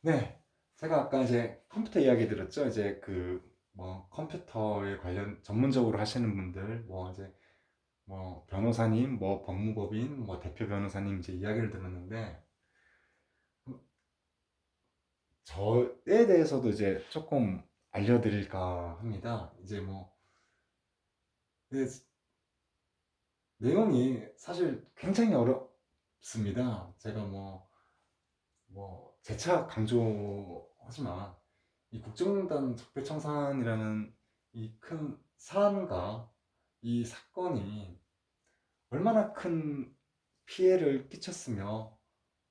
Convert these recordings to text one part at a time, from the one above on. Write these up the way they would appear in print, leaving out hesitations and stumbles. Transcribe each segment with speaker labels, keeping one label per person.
Speaker 1: 네, 제가 아까 이제 컴퓨터 이야기 들었죠. 이제 그 뭐 컴퓨터에 관련 전문적으로 하시는 분들, 뭐 이제 뭐 변호사님, 뭐 법무법인, 뭐 대표 변호사님 이제 이야기를 들었는데 저에 대해서도 이제 조금 알려드릴까 합니다. 이제 뭐 그 내용이 사실 굉장히 어렵습니다. 제가 재차 강조하지만 이 국정농단 적폐청산이라는 이 큰 사안과 이 사건이 얼마나 큰 피해를 끼쳤으며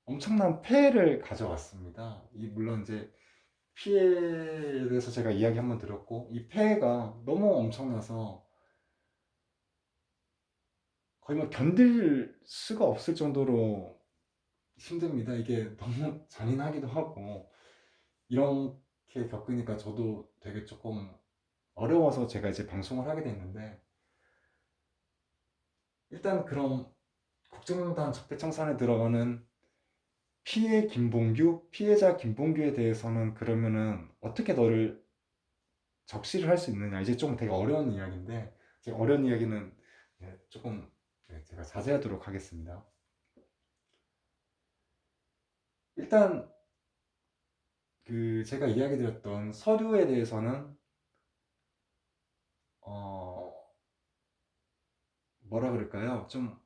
Speaker 1: 엄청난 폐해를 가져왔습니다. 이 물론 이제 피해에 대해서 제가 이야기 한번 들었고 이 폐해가 너무 엄청나서 거의 뭐 견딜 수가 없을 정도로 힘듭니다. 이게 너무 잔인하기도 하고 이렇게 겪으니까 저도 되게 조금 어려워서 제가 이제 방송을 하게 됐는데 일단 그럼 국정농단 적폐청산에 들어가는 피해자 김봉규에 대해서는 그러면은 어떻게 너를 적시를 할 수 있느냐. 이제 좀 되게 어려운 이야기인데 제 어려운 이야기는 조금 제가 자제하도록 하겠습니다. 일단 그 제가 이야기 드렸던 서류에 대해서는 어 뭐라 그럴까요? 좀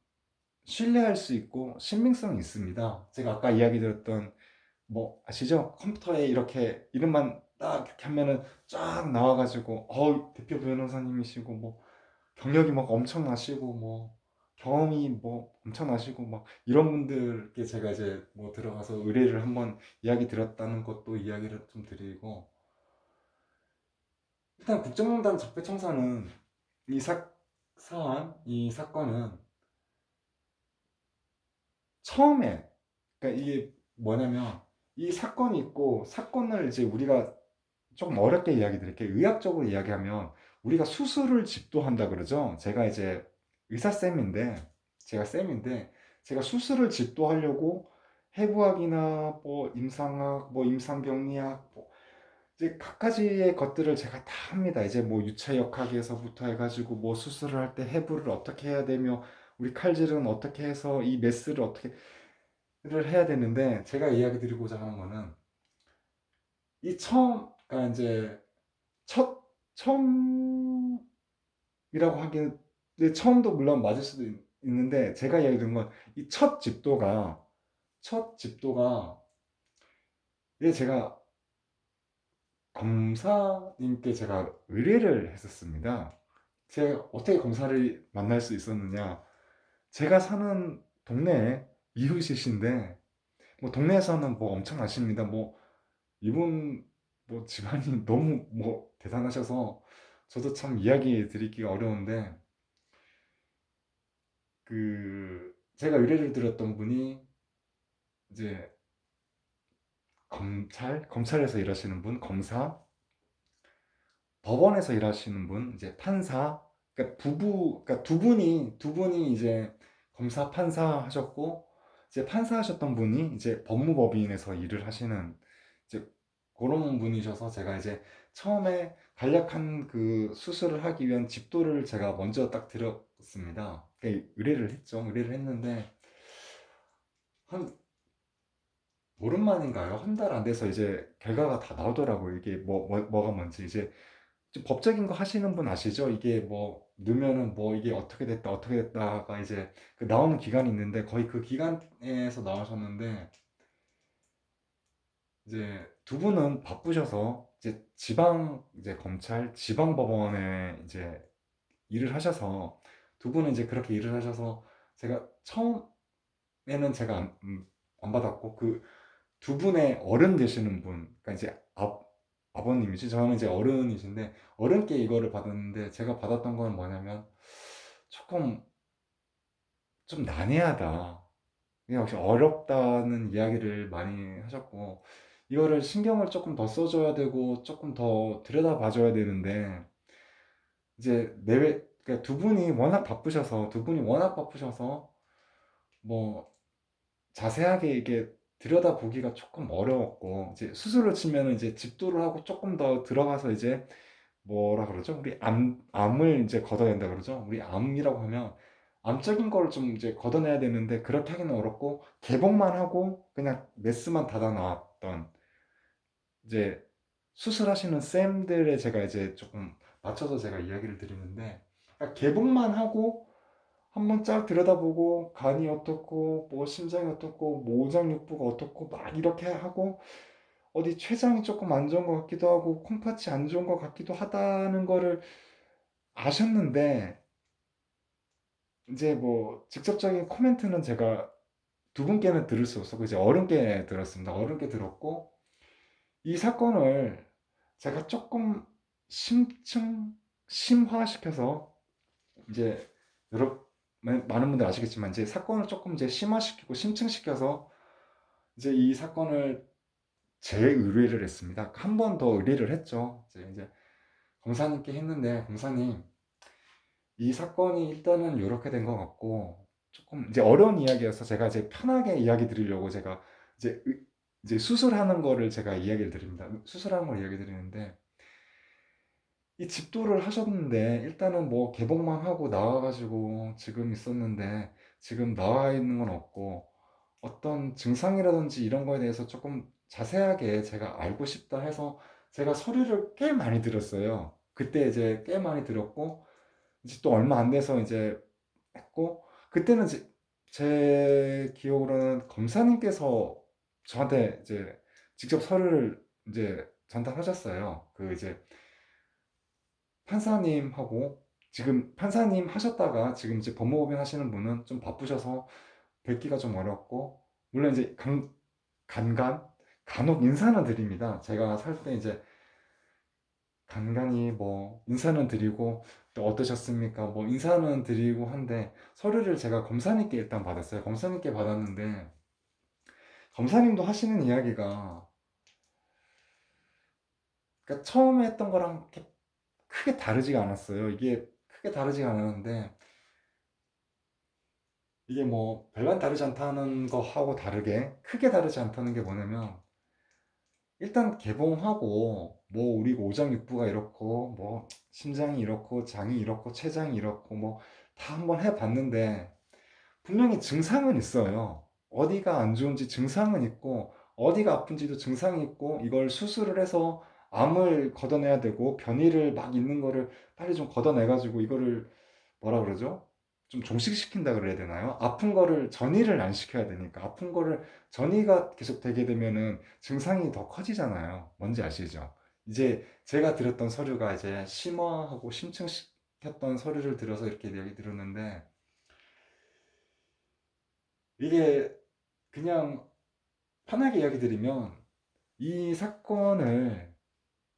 Speaker 1: 신뢰할 수 있고 신빙성이 있습니다. 제가 아까 이야기 드렸던 뭐 아시죠? 컴퓨터에 이렇게 이름만 딱 이렇게 하면은 쫙 나와가지고 대표 변호사님이시고 뭐 경력이 막 엄청나시고 뭐 경험이 뭐 엄청나시고 막 이런 분들께 제가 이제 뭐 들어가서 의뢰를 한번 이야기 드렸다는 것도 이야기를 좀 드리고 일단 국정농단 적폐청산은 이 사안 이 사건은 처음에 그러니까 이게 뭐냐면 이 사건이 있고 사건을 이제 우리가 조금 어렵게 이야기 드릴게요. 의학적으로 이야기하면 우리가 수술을 집도한다 그러죠. 제가 이제 의사쌤인데, 제가 쌤인데, 제가 수술을 집도하려고 해부학이나 뭐 임상학, 뭐 임상병리학, 뭐 이제 각가지의 것들을 제가 다 합니다. 이제 뭐 유체역학에서부터 해가지고 뭐 수술을 할 때 해부를 어떻게 해야 되며, 우리 칼질은 어떻게 해서 이 메스를 어떻게 를 해야 되는데, 제가 이야기 드리고자 하는 거는 이 그러니까 이제 처음이라고 하기는 근데 처음도 물론 맞을 수도 있는데 제가 이야기 드린 건 이 첫 집도가 이게 제가 검사님께 제가 의뢰를 했었습니다. 제가 어떻게 검사를 만날 수 있었느냐? 제가 사는 동네에 이웃이신데 뭐 동네에서는 뭐 엄청 아십니다. 뭐 이분 뭐 집안이 너무 뭐 대단하셔서 저도 참 이야기 드리기가 어려운데 그 제가 의뢰를 드렸던 분이 이제 검찰에서 일하시는 분, 검사, 법원에서 일하시는 분, 이제 판사, 그러니까 그러니까 두 분이 이제 검사, 판사 하셨고, 이제 판사 하셨던 분이 이제 법무법인에서 일을 하시는 이제 그런 분이셔서 제가 이제 처음에 간략한 그 수술을 하기 위한 집도를 제가 먼저 딱 드렸습니다. 그러니까 의뢰를 했죠. 의뢰를 했는데 한 보름 만인가요? 한 달 안 돼서 이제 결과가 다 나오더라고요. 이게 뭐가 뭔지. 이제 좀 법적인 거 하시는 분 아시죠? 이게 뭐 넣으면은 뭐 이게 어떻게 됐다가 이제 그 나오는 기간이 있는데 거의 그 기간에서 나오셨는데 이제 두 분은 바쁘셔서 이제 이제 검찰 지방법원에 이제 일을 하셔서 두 분은 이제 그렇게 일을 하셔서 제가 처음에는 제가 안 받았고 그 두 분의 어른 되시는 분, 그러니까 이제 아버님이지, 저는 이제 어른이신데, 어른께 이거를 받았는데, 제가 받았던 건 뭐냐면, 조금 좀 난해하다. 역시 어렵다는 이야기를 많이 하셨고, 이거를 신경을 조금 더 써줘야 되고, 조금 더 들여다봐줘야 되는데, 이제 그러니까 두 분이 워낙 바쁘셔서, 뭐, 자세하게 이게 들여다보기가 조금 어려웠고, 이제 수술을 치면은 이제 집도를 하고 조금 더 들어가서 이제 뭐라 그러죠? 우리 암을 이제 걷어낸다 그러죠? 우리 암이라고 하면 암적인 걸 좀 이제 걷어내야 되는데 그렇게 하기는 어렵고 개봉만 하고 그냥 메스만 닫아 놨던 이제 수술하시는 쌤들의 제가 이제 조금 맞춰서 제가 이야기를 드리는데, 그러니까 개봉만 하고 한번 쫙 들여다보고 간이 어떻고 뭐 심장이 어떻고 뭐 오장육부가 어떻고 막 이렇게 하고 어디 췌장이 조금 안 좋은 것 같기도 하고 콩팥이 안 좋은 것 같기도 하다는 거를 아셨는데, 이제 뭐 직접적인 코멘트는 제가 두 분께는 들을 수 없었고 이제 어른께 들었습니다. 어른께 들었고 이 사건을 제가 조금 심층 심화시켜서 이제 여러 많은 분들 아시겠지만 이제 사건을 조금 이제 심화시키고 심층시켜서 이제 이 사건을 재의뢰를 했습니다. 한 번 더 의뢰를 했죠. 이제 검사님께 했는데, 검사님 이 사건이 일단은 이렇게 된 것 같고 조금 이제 어려운 이야기여서 제가 이제 편하게 이야기 드리려고 제가 이제 이제 수술하는 거를 제가 이야기를 드립니다. 수술하는 걸 이야기 드리는데, 이 집도를 하셨는데 일단은 뭐 개봉만 하고 나와가지고 지금 있었는데 지금 나와 있는 건 없고 어떤 증상이라든지 이런 거에 대해서 조금 자세하게 제가 알고 싶다 해서 제가 서류를 꽤 많이 들었어요. 그때 이제 꽤 많이 들었고 이제 또 얼마 안 돼서 이제 했고, 그때는 제 기억으로는 검사님께서 저한테 이제 직접 서류를 이제 전달하셨어요. 그 이제 판사님하고, 지금 판사님 하셨다가 지금 이제 법무법인 하시는 분은 좀 바쁘셔서 뵙기가 좀 어렵고, 물론 이제 간간 간혹 인사는 드립니다. 제가 살 때 이제 간간히 뭐 인사는 드리고 또 어떠셨습니까? 뭐 인사는 드리고 한데 서류를 제가 검사님께 일단 받았어요. 검사님께 받았는데 검사님도 하시는 이야기가, 그러니까 처음에 했던 거랑 이렇게 크게 다르지가 않았어요. 이게 크게 다르지가 않았는데 이게 뭐 별반 다르지 않다는 거하고 다르게 크게 다르지 않다는 게 뭐냐면, 일단 개봉하고 뭐 우리 오장육부가 이렇고 뭐 심장이 이렇고 장이 이렇고 췌장이 이렇고 뭐 다 한번 해봤는데 분명히 증상은 있어요. 어디가 안 좋은지 증상은 있고 어디가 아픈지도 증상이 있고, 이걸 수술을 해서 암을 걷어내야 되고 변이를 막 있는 거를 빨리 좀 걷어내가지고 이거를 뭐라 그러죠? 좀 종식시킨다 그래야 되나요? 아픈 거를 전이를 안 시켜야 되니까, 아픈 거를 전이가 계속 되게 되면은 증상이 더 커지잖아요. 뭔지 아시죠? 이제 제가 들었던 서류가 이제 심화하고 심층시켰던 서류를 들어서 이렇게 얘기 들었는데, 이게 그냥 편하게 이야기 드리면 이 사건을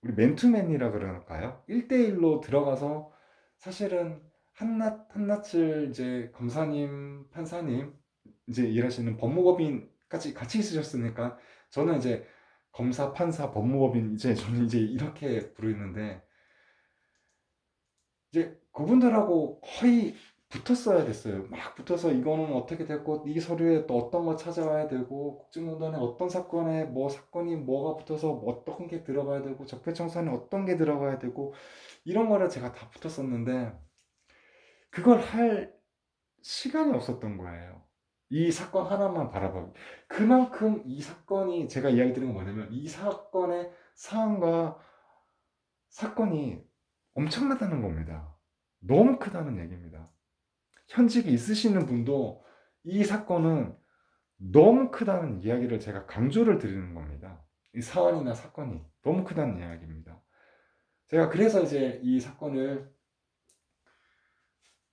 Speaker 1: 우리 맨투맨이라 그럴까요? 1대1로 들어가서 사실은 한낱 한낱을 이제 검사님, 판사님, 이제 일하시는 법무법인까지 같이 있으셨으니까 저는 이제 검사, 판사, 법무법인, 이제 저는 이제 이렇게 부르는데 이제 그분들하고 거의 붙었어야 됐어요. 막 붙어서 이거는 어떻게 됐고 이 서류에 또 어떤 거 찾아와야 되고 국정농단에 어떤 사건에 뭐 사건이 뭐가 붙어서 어떤 게 들어가야 되고 적폐청산에 어떤 게 들어가야 되고 이런 거를 제가 다 붙었었는데 그걸 할 시간이 없었던 거예요. 이 사건 하나만 바라보고, 그만큼 이 사건이, 제가 이야기 드린 건 뭐냐면 이 사건의 사안과 사건이 엄청나다는 겁니다. 너무 크다는 얘기입니다. 현직에 있으시는 분도 이 사건은 너무 크다는 이야기를 제가 강조를 드리는 겁니다. 이 사안이나 사건이 너무 크다는 이야기입니다. 제가 그래서 이제 이 사건을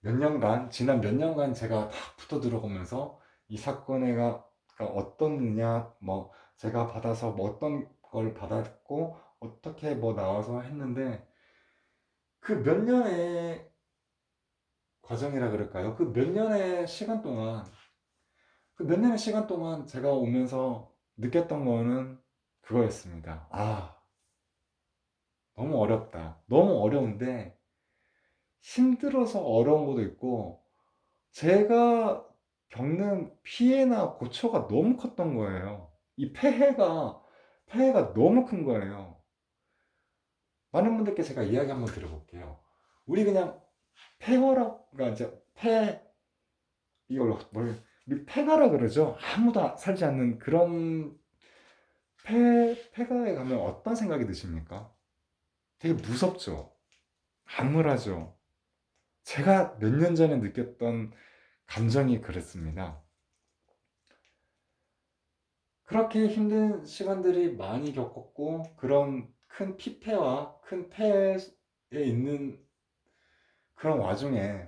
Speaker 1: 몇 년간, 지난 몇 년간 제가 다 붙어 들어가면서 이 사건가 어떻느냐, 뭐 제가 받아서 뭐 어떤 걸 받았고 어떻게 뭐 나와서 했는데, 그 몇 년의 과정이라 그럴까요? 그 몇 년의 시간 동안, 그 몇 년의 시간 동안 제가 오면서 느꼈던 거는 그거였습니다. 아, 너무 어렵다. 너무 어려운데 힘들어서 어려운 것도 있고 제가 겪는 피해나 고초가 너무 컸던 거예요. 이 폐해가 너무 큰 거예요. 많은 분들께 제가 이야기 한번 드려볼게요. 우리 그냥 폐허라, 그러니까 이제 이걸 우리 폐가라 그러죠. 아무도 살지 않는 그런 폐가에 가면 어떤 생각이 드십니까? 되게 무섭죠. 암울하죠. 제가 몇 년 전에 느꼈던 감정이 그랬습니다. 그렇게 힘든 시간들이 많이 겪었고, 그런 큰 피폐와 큰 폐에 있는 그런 와중에,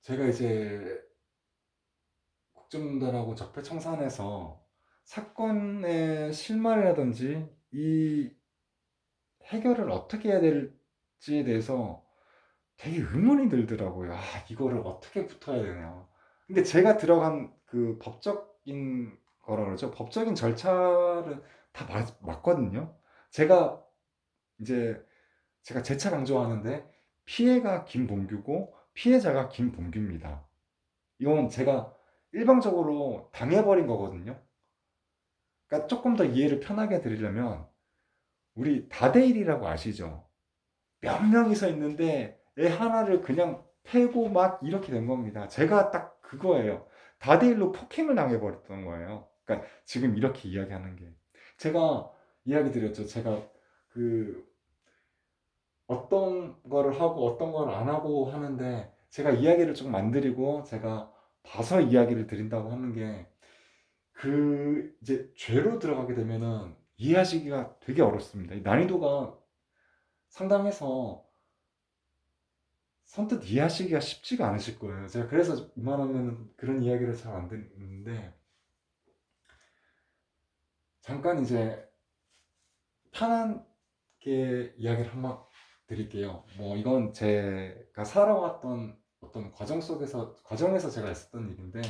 Speaker 1: 제가 이제 국정농단하고 적폐청산에서 사건의 실마리라든지 이 해결을 어떻게 해야 될지에 대해서 되게 의문이 들더라고요. 아, 이거를 어떻게 붙어야 되냐. 근데 제가 들어간 그 법적인 거라 그러죠. 법적인 절차를 다 맞거든요. 제가 이제 제가 재차 강조하는데 피해가 김봉규고 피해자가 김봉규입니다. 이건 제가 일방적으로 당해버린 거거든요. 그러니까 조금 더 이해를 편하게 드리려면 우리 다대일이라고 아시죠? 몇 명이서 있는데 애 하나를 그냥 패고 막 이렇게 된 겁니다. 제가 딱 그거예요. 다대일로 폭행을 당해버렸던 거예요. 그러니까 지금 이렇게 이야기하는 게. 제가 이야기 드렸죠. 제가 그 어떤 거를 하고 어떤 걸 안 하고 하는데 제가 이야기를 조금 안 드리고 제가 봐서 이야기를 드린다고 하는 게 그 이제 죄로 들어가게 되면은 이해하시기가 되게 어렵습니다. 난이도가 상당해서 선뜻 이해하시기가 쉽지가 않으실 거예요. 제가 그래서 웬만하면 그런 이야기를 잘 안 듣는데 잠깐 이제 편하게 이야기를 한번 드릴게요. 뭐 이건 제가 살아왔던 어떤 과정에서 제가 있었던 일인데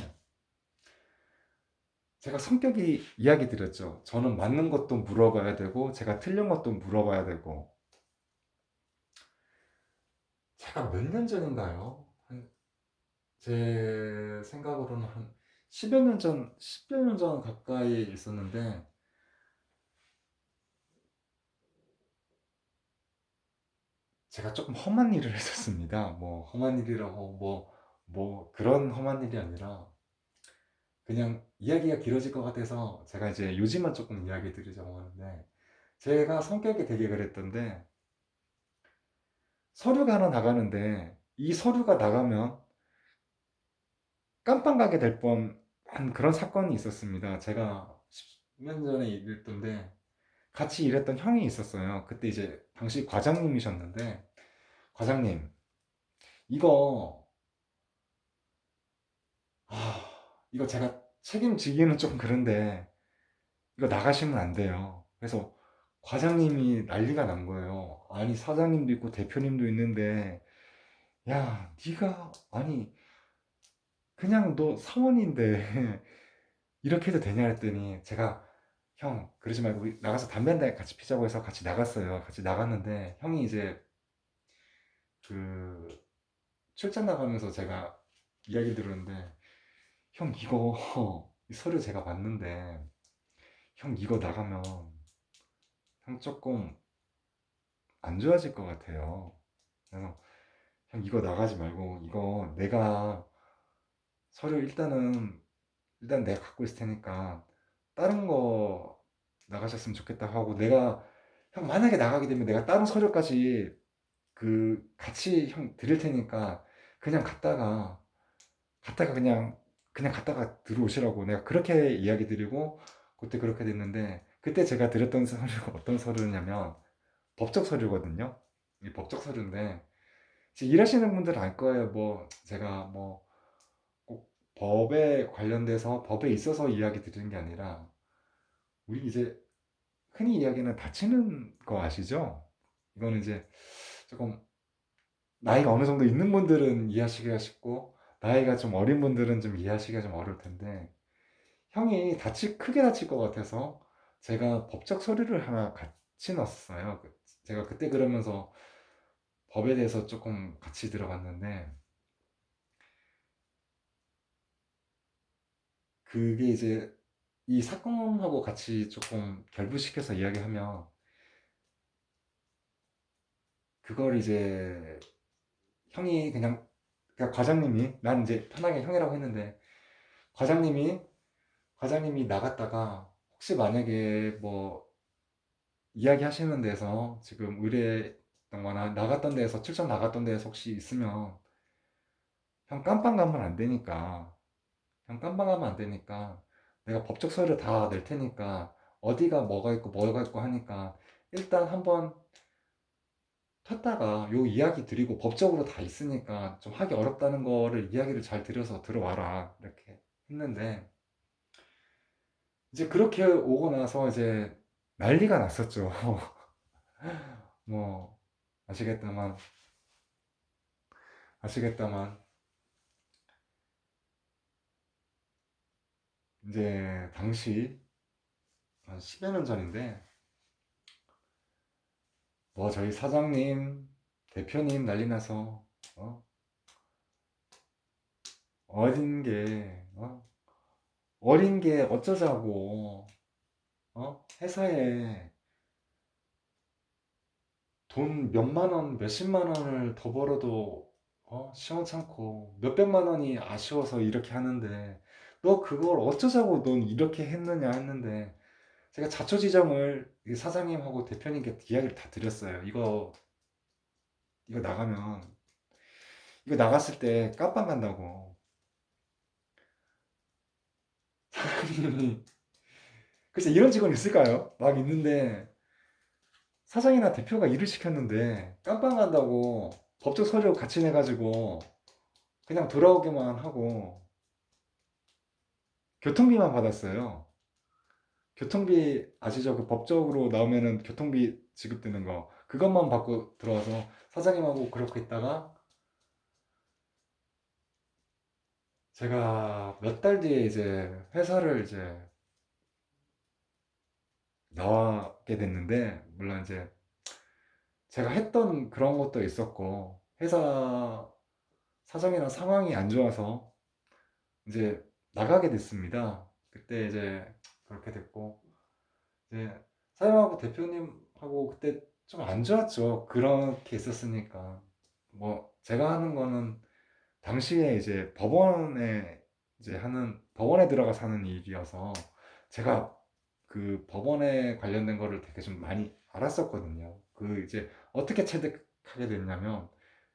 Speaker 1: 제가 성격이 이야기 드렸죠. 저는 맞는 것도 물어봐야 되고 제가 틀린 것도 물어봐야 되고 제가 몇 년 전인가요? 제 생각으로는 한 10여 년 전, 10여 년 전 가까이 있었는데, 제가 조금 험한 일을 했었습니다. 뭐, 험한 일이라고, 그런 험한 일이 아니라, 그냥 이야기가 길어질 것 같아서, 제가 이제 요즘만 조금 이야기 드리자고 하는데, 제가 성격이 되게 그랬던데, 서류가 하나 나가는데, 이 서류가 나가면 깜빵 가게 될 뻔한 그런 사건이 있었습니다. 제가 10년 전에 일했던데, 같이 일했던 형이 있었어요. 그때 이제 당시 과장님이셨는데, 과장님, 이거, 아, 이거 제가 책임지기는 좀 그런데, 이거 나가시면 안 돼요. 그래서 과장님이 난리가 난 거예요. 아니, 사장님도 있고 대표님도 있는데, 야, 네가, 아니, 그냥 너 사원인데, 이렇게 해도 되냐 했더니, 제가, 형, 그러지 말고 우리 나가서 담배 한 대 같이 피자고 해서 같이 나갔어요. 같이 나갔는데, 형이 이제 그 출장 나가면서 제가 이야기 들었는데 형 이거 이 서류 제가 봤는데 형 이거 나가면 형 조금 안 좋아질 것 같아요. 그래서 형 이거 나가지 말고 이거 내가 서류 일단 내가 갖고 있을 테니까 다른 거 나가셨으면 좋겠다 하고 내가 형 만약에 나가게 되면 내가 다른 서류까지 그 같이 형 드릴 테니까 그냥 갔다가 그냥 갔다가 들어오시라고 내가 그렇게 이야기 드리고 그때 그렇게 됐는데 그때 제가 드렸던 서류가 어떤 서류냐면 법적 서류거든요. 이 법적 서류인데 이제 일하시는 분들은 알 거예요. 뭐 제가 뭐 꼭 법에 관련돼서 법에 있어서 이야기 드리는 게 아니라 우리 이제 흔히 이야기하는 다치는 거 아시죠? 이거는 이제 조금 나이가 어느 정도 있는 분들은 이해하시기가 쉽고 나이가 좀 어린 분들은 좀 이해하시기가 좀 어려울 텐데 형이 크게 다칠 것 같아서 제가 법적 서류를 하나 같이 넣었어요. 제가 그때 그러면서 법에 대해서 조금 같이 들어봤는데 그게 이제 이 사건하고 같이 조금 결부시켜서 이야기하면 그걸 이제 형이 그냥 과장님이 난 이제 편하게 형이라고 했는데 과장님이 과장님이 나갔다가 혹시 만약에 뭐 이야기하시는 데서 지금 의뢰했던 거나 나갔던 데에서 출장 나갔던 데에서 혹시 있으면 형 깜빵 가면 안 되니까 형 깜빵 가면 안 되니까 내가 법적 서류 다 낼 테니까 어디가 뭐가 있고 하니까 일단 한번 탔다가 요 이야기 드리고 법적으로 다 있으니까 좀 하기 어렵다는 거를 이야기를 잘 드려서 들어와라 이렇게 했는데 이제 그렇게 오고 나서 이제 난리가 났었죠. 뭐 아시겠다만 아시겠다만 이제 당시 한 10여 년 전인데 뭐 저희 사장님 대표님 난리 나서 어? 어린 게 어린 게 어쩌자고 회사에 돈 몇만 원, 몇십만 원을 더 벌어도 시원찮고 몇백만 원이 아쉬워서 이렇게 하는데 너 그걸 어쩌자고 넌 이렇게 했느냐 했는데 제가 자초지종을 이 사장님하고 대표님께 이야기를 다 드렸어요. 이거 나가면 이거 나갔을 때 깜빵 간다고 사장님이 글쎄 이런 직원 있을까요? 막 있는데 사장이나 대표가 일을 시켰는데 깜빵 간다고 법적 서류 같이 내가지고 그냥 돌아오기만 하고 교통비만 받았어요. 교통비 아시죠? 그 법적으로 나오면은 교통비 지급되는 거 그것만 받고 들어와서 사장님하고 그렇게 있다가 제가 몇 달 뒤에 이제 회사를 이제 나가게 됐는데 물론 이제 제가 했던 그런 것도 있었고 회사 사정이나 상황이 안 좋아서 이제 나가게 됐습니다. 그때 이제 그렇게 됐고 이제 사장님하고 대표님하고 그때 좀 안 좋았죠. 그렇게 있었으니까 뭐 제가 하는 거는 당시에 이제 법원에 들어가서 하는 일이어서 제가 그 법원에 관련된 거를 되게 좀 많이 알았었거든요. 그 이제 어떻게 체득하게 됐냐면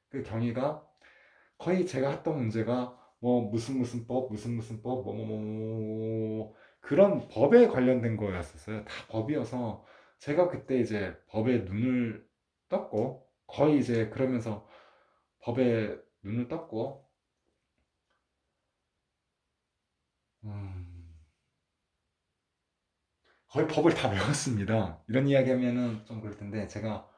Speaker 1: 그 경위가 거의 제가 했던 문제가 뭐 무슨 법 무슨 법 뭐 그런 법에 관련된 거였었어요. 다 법이어서 제가 그때 이제 법에 눈을 떴고 거의 이제 그러면서 법에 눈을 떴고 음, 거의 법을 다 외웠습니다. 이런 이야기 하면은 좀 그럴 텐데 제가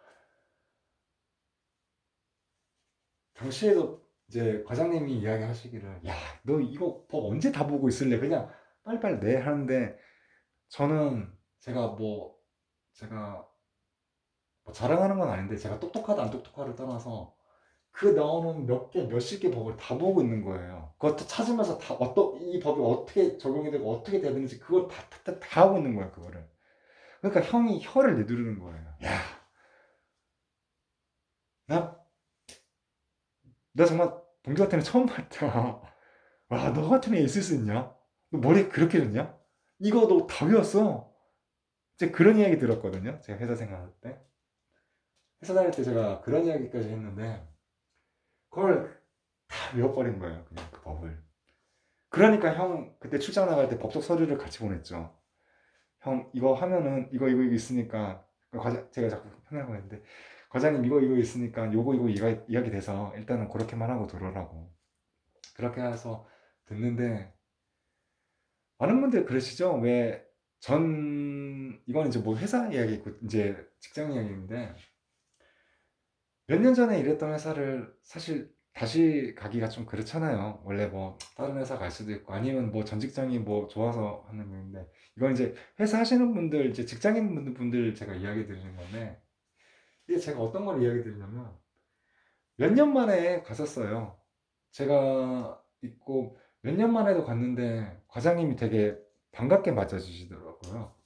Speaker 1: 당시에도 이제 과장님이 이야기하시기를 야, 너 이거 법 언제 다 보고 있을래? 그냥 빨리빨리 내 하는데 저는 제가 뭐 자랑하는 건 아닌데 제가 똑똑하다 안 똑똑하를 떠나서 그 나오는 몇 개, 몇십 개 법을 다 보고 있는 거예요. 그것도 찾으면서 이 법이 어떻게 적용이 되고 어떻게 되는지 그걸 다 하고 있는 거예요, 그거를. 그러니까 형이 혀를 내두르는 거예요. 야, 나, 나 정말 동기 같은 애 처음 봤다. 와, 너 같은 애 있을 수 있냐? 너 머리 그렇게 좋냐? 이거 너 다 외웠어? 이제 그런 이야기 들었거든요. 제가 회사 생활할 때. 회사 다닐 때 제가 그런 이야기까지 했는데, 그걸 다 외워버린 거예요. 그냥 그 법을. 그러니까 형 그때 출장 나갈 때 법적 서류를 같이 보냈죠. 형 이거 하면은 이거 있으니까 제가 자꾸 편하고 했는데 과장님 이거 있으니까 이거 이야기 돼서 일단은 그렇게만 하고 들어오라고 그렇게 해서 듣는데 많은 분들 그러시죠? 왜 이건 이제 뭐 회사 이야기고 이제 직장 이야기인데 몇 년 전에 일했던 회사를 사실 다시 가기가 좀 그렇잖아요. 원래 뭐 다른 회사 갈 수도 있고 아니면 뭐 전 직장이 뭐 좋아서 하는 건데 이건 이제 회사 하시는 분들 이제 직장인 분들 제가 이야기 드리는 건데 이게 제가 어떤 걸 이야기 드리냐면 몇 년 만에 갔었어요. 제가 있고 몇 년 만에도 갔는데 과장님이 되게 반갑게 맞아주시더라고요.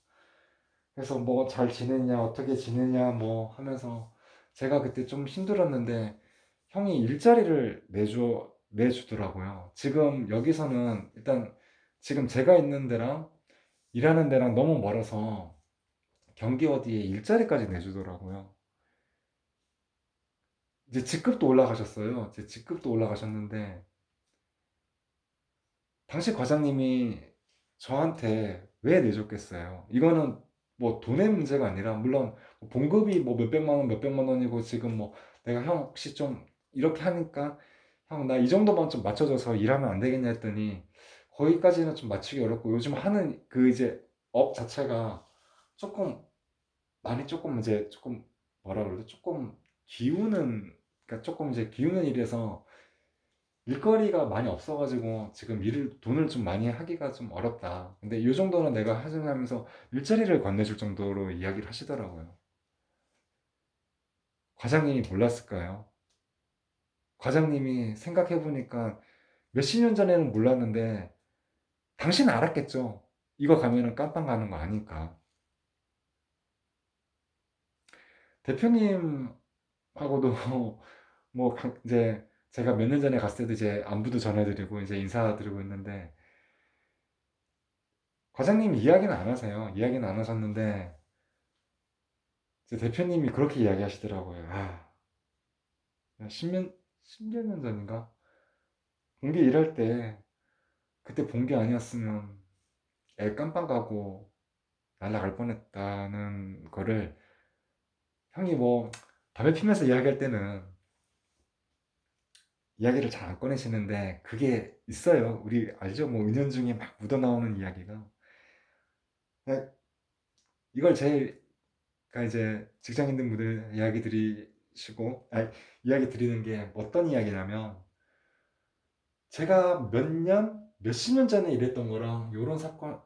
Speaker 1: 그래서 뭐 잘 지내냐, 어떻게 지내냐 뭐 하면서 제가 그때 좀 힘들었는데 형이 일자리를 내주더라고요. 지금 여기서는 일단 지금 제가 있는 데랑 일하는 데랑 너무 멀어서 경기 어디에 일자리까지 내주더라고요. 이제 직급도 올라가셨어요. 제 직급도 올라가셨는데 당시 과장님이 저한테 왜 내줬겠어요? 이거는 뭐 돈의 문제가 아니라 물론 뭐 봉급이 뭐 몇백만 원, 몇백만 원이고 지금 뭐 내가 형 혹시 좀 이렇게 하니까 형 나 이 정도만 좀 맞춰줘서 일하면 안 되겠냐 했더니 거기까지는 좀 맞추기 어렵고 요즘 하는 그 이제 업 자체가 조금 많이 조금 이제 조금 뭐라 그러죠? 조금 기우는 그러니까 조금 이제 기우는 일에서 일거리가 많이 없어가지고 지금 일을 돈을 좀 많이 하기가 좀 어렵다. 근데 이 정도는 내가 하면서 일자리를 건네줄 정도로 이야기를 하시더라고요. 과장님이 몰랐을까요? 과장님이 생각해보니까 몇십 년 전에는 몰랐는데 당신은 알았겠죠. 이거 가면은 깜빵 가는 거 아니까. 대표님하고도 뭐 이제 제가 몇 년 전에 갔을 때도 이제 안부도 전해드리고 이제 인사드리고 있는데 과장님이 이야기는 안 하세요. 이야기는 안 하셨는데 이제 대표님이 그렇게 이야기하시더라고요. 아, 10년, 10몇 년 전인가? 공개 일할 때 그때 본 게 아니었으면 애 깜빵 가고 날라갈 뻔했다는 거를 형이 뭐 담배 피면서 이야기할 때는 이야기를 잘 안 꺼내시는데 그게 있어요. 우리 알죠? 뭐 은연중에 막 묻어나오는 이야기가. 네, 이걸 제일 그러니까 이제 직장인들 분들 이야기 드리시고 이야기 드리는 게 어떤 이야기냐면 제가 몇십 년 전에 일했던 거랑 요런 사건,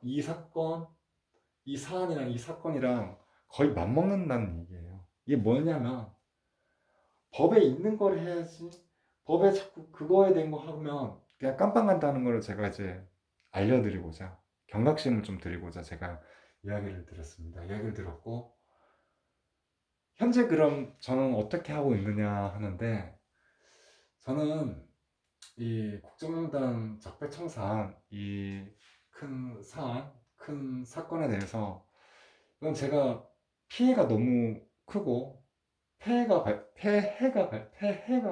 Speaker 1: 이 사안이랑 이 사건이랑 거의 맞먹는다는 얘기예요. 이게 뭐냐면 법에 있는 걸 해야지 법에 자꾸 그거에 대한 거 하면 그냥 깜빵 간다는 걸 제가 이제 알려드리고자 경각심을 좀 드리고자 제가 이야기를 드렸습니다. 이야기를 들었고 현재 그럼 저는 어떻게 하고 있느냐 하는데 저는 이 국정농단 적폐청산 이 큰 사안, 큰 사건에 대해서 이건 제가 피해가 너무 크고 폐해가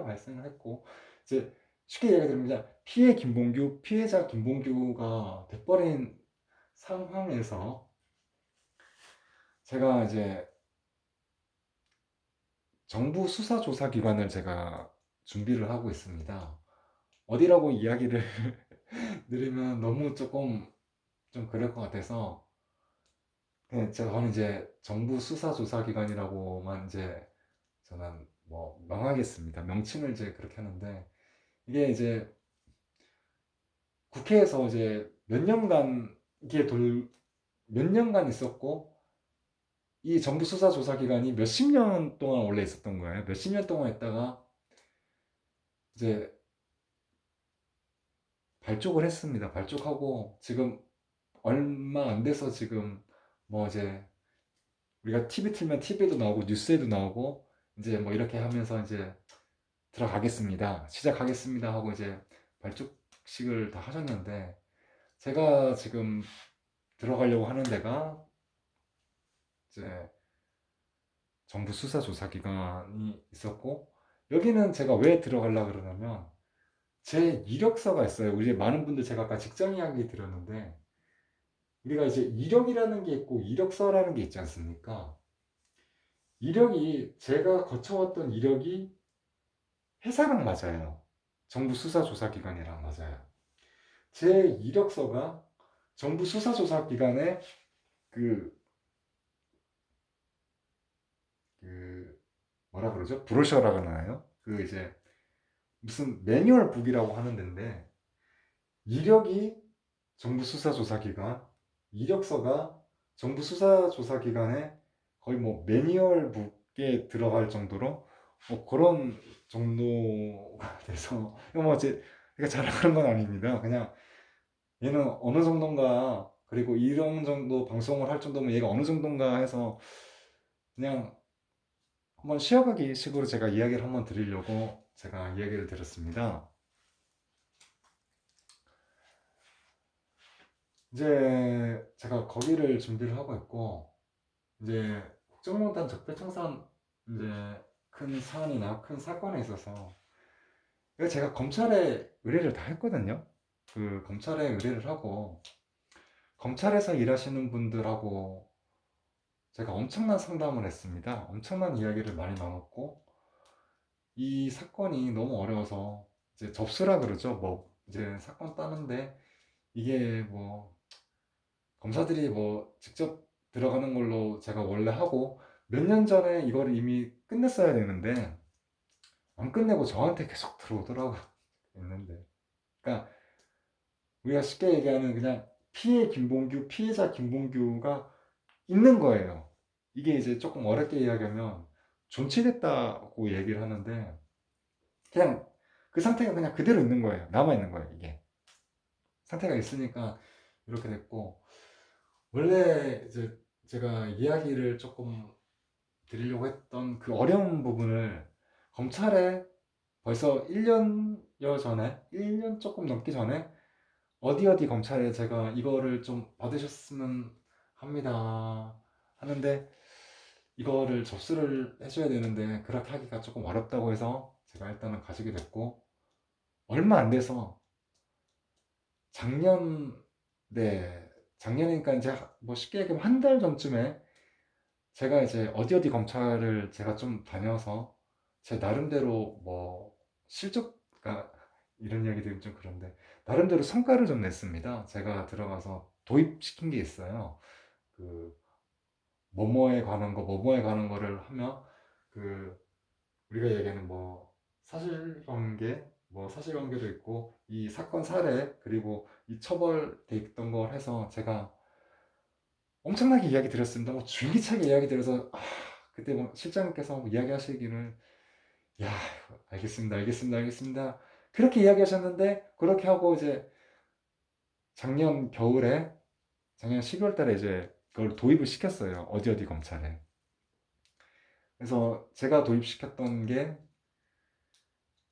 Speaker 1: 발생을 했고 이제 쉽게 이야기드리면 피해자 김봉규가 돼버린 상황에서 제가 이제 정부 수사조사기관을 제가 준비를 하고 있습니다. 어디라고 이야기를 드리면 너무 조금 좀 그럴 것 같아서 네, 저는 이제 정부 수사조사기관이라고만 이제 저는 뭐 명하겠습니다. 명칭을 이제 그렇게 하는데 이게 이제 국회에서 이제 몇 년간 있었고 이 정부 수사조사기관이 몇십 년 동안 원래 있었던 거예요. 몇십 년 동안 있다가 이제 발족을 했습니다. 발족하고 지금 얼마 안 돼서 지금 뭐 이제 우리가 TV 틀면 TV에도 나오고 뉴스에도 나오고 이제 뭐 이렇게 하면서 이제 들어가겠습니다. 시작하겠습니다 하고 이제 발족식을 다 하셨는데 제가 지금 들어가려고 하는 데가 이제 정부 수사조사기관이 있었고 여기는 제가 왜 들어가려고 그러냐면 제 이력서가 있어요. 우리 많은 분들 제가 아까 직장 이야기 드렸는데 우리가 이제 이력이라는 게 있고 이력서라는 게 있지 않습니까? 이력이 제가 거쳐왔던 이력이 회사랑 맞아요. 정부 수사조사기관이랑 맞아요. 제 이력서가 정부 수사조사기관의 그, 그 뭐라 그러죠? 브로셔라고 하나요? 그 이제 무슨 매뉴얼 북이라고 하는 데인데 이력이 정부 수사조사기관, 이력서가 정부 수사조사기관의 거의 뭐 매뉴얼 북에 들어갈 정도로 그런 정도가 돼서 이거 뭐 제 제가 자랑하는 건 아닙니다. 그냥 얘는 어느 정도인가, 그리고 이런 정도 방송을 할 정도면 얘가 어느 정도인가 해서 그냥 한번 쉬어가기 식으로 제가 이야기를 한번 드리려고 제가 이야기를 드렸습니다. 이제 제가 거기를 준비를 하고 있고, 이제 국정농단 적폐청산 이제 큰 사안이나 큰 사건에 있어서 제가 검찰에 의뢰를 다 했거든요. 그 검찰에 의뢰를 하고 검찰에서 일하시는 분들하고 제가 엄청난 상담을 했습니다. 엄청난 이야기를 많이 나눴고, 이 사건이 너무 어려워서 이제 접수라 그러죠. 뭐 이제 사건 따는데 이게 뭐 검사들이 뭐 직접 들어가는 걸로 제가 원래 하고 몇 년 전에 이걸 이미 끝냈어야 되는데 안 끝내고 저한테 계속 들어오더라고요. 있는데. 그러니까 우리가 쉽게 얘기하는 그냥 피해자 김봉규가 있는 거예요. 이게 이제 조금 어렵게 이야기하면 존치됐다고 얘기를 하는데 그냥 그 상태가 그냥 그대로 있는 거예요. 남아 있는 거예요. 이게 상태가 있으니까 이렇게 됐고, 원래 이제 제가 이야기를 조금 드리려고 했던 그 어려운 부분을 검찰에 벌써 1년여 전에, 1년 조금 넘기 전에 어디 어디 검찰에 제가 이거를 좀 받으셨으면 합니다 하는데, 이거를 접수를 해줘야 되는데 그렇게 하기가 조금 어렵다고 해서 제가 일단은 가지게 됐고, 얼마 안 돼서 작년, 네, 작년이니까 이제 뭐 쉽게 얘기하면 한 달 전쯤에 제가 이제 어디 어디 검찰을 제가 좀 다녀서 제 나름대로 뭐 실적, 그러니까 이런 이야기 드리면 좀 그런데 나름대로 성과를 좀 냈습니다. 제가 들어가서 도입시킨 게 있어요. 그 뭐뭐에 관한 거를 하면 그 우리가 얘기하는 뭐 사실관계, 뭐 사실관계도 있고 이 사건 사례 그리고 이 처벌돼 있던 걸 해서 제가 엄청나게 이야기 드렸습니다. 뭐 줄기차게 이야기 드려서 그때 뭐 실장님께서 뭐 이야기하시기를 야 알겠습니다 알겠습니다 알겠습니다 그렇게 이야기하셨는데, 그렇게 하고 이제 작년 겨울에 작년 12월 달에 이제 그걸 도입을 시켰어요. 어디 어디 검찰에. 그래서 제가 도입시켰던 게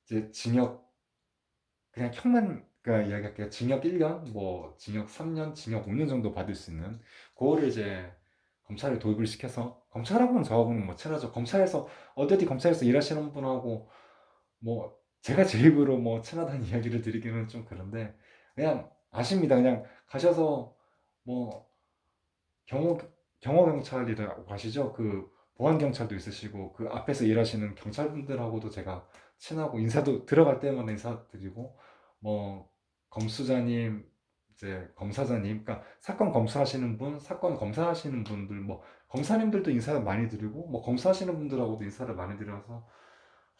Speaker 1: 이제 징역, 그냥 형만 그러니까 이야기할게요. 징역 1년, 뭐 징역 3년, 징역 5년 정도 받을 수 있는 그거를 이제 검찰에 도입을 시켜서, 검찰하고는 저하고는 뭐 친하죠. 검찰에서 어디 어디 검찰에서 일하시는 분하고 뭐 제가 제 입으로 뭐 친하다는 이야기를 드리기는 좀 그런데 그냥 아십니다. 그냥 가셔서 뭐 경호 경찰이라고 하시죠. 그 보안 경찰도 있으시고 그 앞에서 일하시는 경찰분들하고도 제가 친하고 인사도 들어갈 때마다 인사드리고, 뭐 검수장님, 이제 검사장님, 그러니까 사건 검수하시는 분, 사건 검사하시는 분들, 뭐 검사님들도 인사를 많이 드리고 뭐 검사하시는 분들하고도 인사를 많이 드려서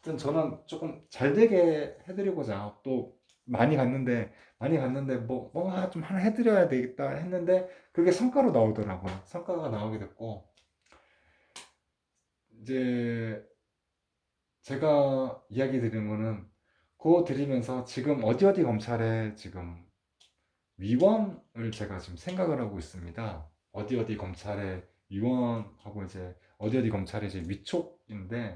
Speaker 1: 하여튼 저는 조금 잘 되게 해드리고자 또 많이 갔는데 뭐 뭔가 좀 하나 해드려야 되겠다 했는데 그게 성과로 나오더라고요. 성과가 나오게 됐고, 이제 제가 이야기 드리는 거는 그거 드리면서 지금 어디 어디 검찰에 지금 위원을 제가 지금 생각을 하고 있습니다. 어디 어디 검찰에 위원하고 이제 어디 어디 검찰에 이제 위촉인데,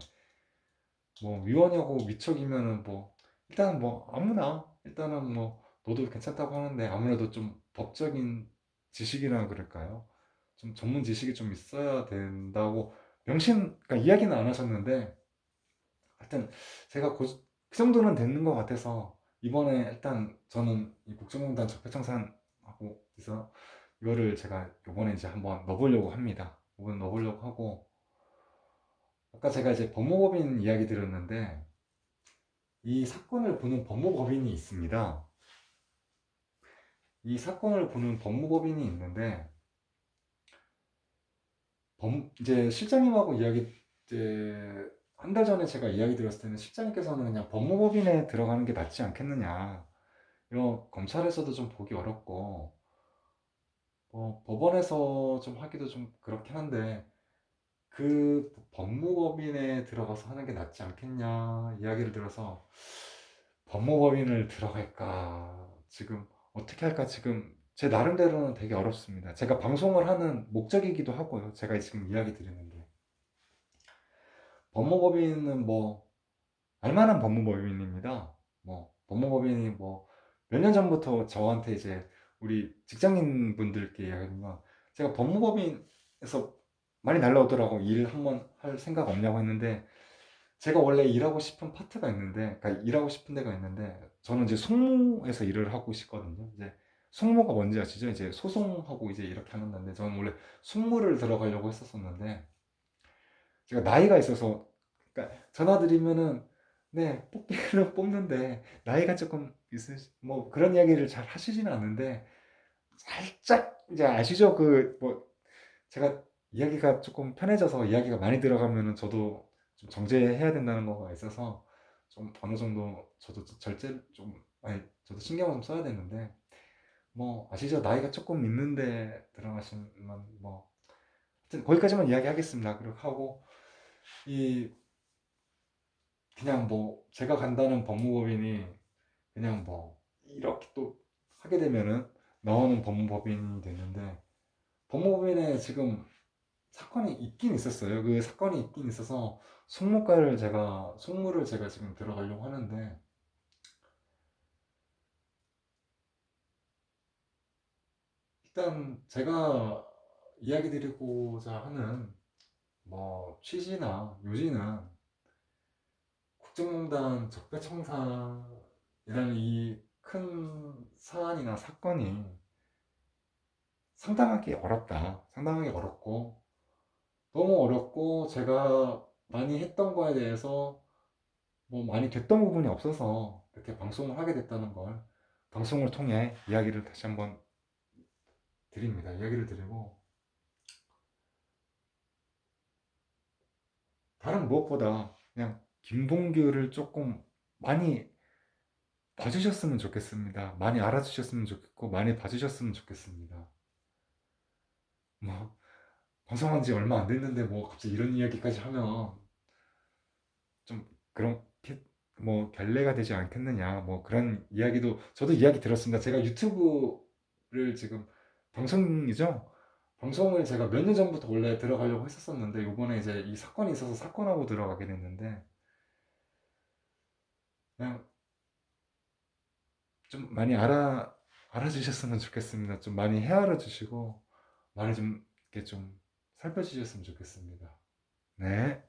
Speaker 1: 뭐 위원이고 위촉이면은 뭐 일단은 뭐 아무나 일단은 뭐 너도 괜찮다고 하는데 아무래도 좀 법적인 지식이라 그럴까요? 좀 전문 지식이 좀 있어야 된다고 그러니까 이야기는 안 하셨는데 하여튼 제가 그 정도는 되는 것 같아서 이번에 일단 저는 이 국정농단 적폐청산하고 있어 이거를 제가 이번에 이제 한번 넣어보려고 합니다. 이번 넣어보려고 하고, 아까 제가 이제 법무법인 이야기 드렸는데 이 사건을 보는 법무법인이 있습니다. 이 사건을 보는 법무법인이 있는데 이제 실장님하고 이제 한 달 전에 제가 이야기 드렸을 때는 실장님께서는 그냥 법무법인에 들어가는 게 낫지 않겠느냐. 이런 검찰에서도 좀 보기 어렵고 법원에서 좀 하기도 좀 그렇긴 한데 그 법무법인에 들어가서 하는 게 낫지 않겠냐 이야기를 들어서 법무법인을 들어갈까 지금 어떻게 할까 지금 제 나름대로는 되게 어렵습니다. 제가 방송을 하는 목적이기도 하고요. 제가 지금 이야기 드리는데 법무법인은 뭐 알만한 법무법인입니다. 뭐 법무법인이 뭐 몇 년 전부터 저한테 이제 우리 직장인 분들께 이야기하면 제가 법무법인에서 많이 날라오더라고. 일 한번 할 생각 없냐고 했는데 제가 원래 일하고 싶은 파트가 있는데, 그러니까 일하고 싶은 데가 있는데, 저는 이제 송무에서 일을 하고 싶거든요. 이제 송무가 뭔지 아시죠? 이제 소송하고 이제 이렇게 하는 건데, 저는 원래 송무를 들어가려고 했었었는데, 제가 나이가 있어서, 그러니까 전화 드리면은, 네, 뽑기는 뽑는데, 나이가 조금 뭐 그런 이야기를 잘 하시지는 않는데, 살짝, 이제 아시죠? 제가 이야기가 조금 편해져서 이야기가 많이 들어가면은 저도 좀 정제해야 된다는 거가 있어서 좀 어느 정도 저도 절제 좀 아니 저도 신경을 좀 써야 되는데 뭐 아시죠? 나이가 조금 있는데 들어가시면 뭐 하여튼 거기까지만 이야기하겠습니다. 그리고 하고 이 그냥 뭐 제가 간다는 법무법인이 그냥 뭐 이렇게 또 하게 되면은 나오는 법무법인이 됐는데 법무법인에 지금 사건이 있긴 있었어요. 그 사건이 있긴 있어서 송무를 제가 지금 들어가려고 하는데 일단 제가 이야기 드리고자 하는 뭐 취지나 요지는 국정농단 적폐청산이라는 이 큰 사안이나 사건이 상당하게 어렵다. 상당하게 어렵고 너무 어렵고 제가 많이 했던 거에 대해서 뭐 많이 됐던 부분이 없어서 이렇게 방송을 하게 됐다는 걸 방송을 통해 이야기를 다시 한번 드립니다. 이야기를 드리고 다른 무엇보다 그냥 김봉규를 조금 많이 봐주셨으면 좋겠습니다. 많이 알아주셨으면 좋겠고 많이 봐주셨으면 좋겠습니다. 뭐 방송한 지 얼마 안 됐는데 뭐 갑자기 이런 이야기까지 하면 좀 그렇게 뭐 결례가 되지 않겠느냐 뭐 그런 이야기도 저도 이야기 들었습니다. 제가 유튜브를 지금 방송이죠. 방송을 제가 몇 년 전부터 원래 들어가려고 했었었는데 이번에 이제 이 사건이 있어서 사건하고 들어가게 됐는데 그냥 좀 많이 알아주셨으면 좋겠습니다. 좀 많이 헤아려 주시고 많이 좀 이렇게 좀 살펴주셨으면 좋겠습니다. 네.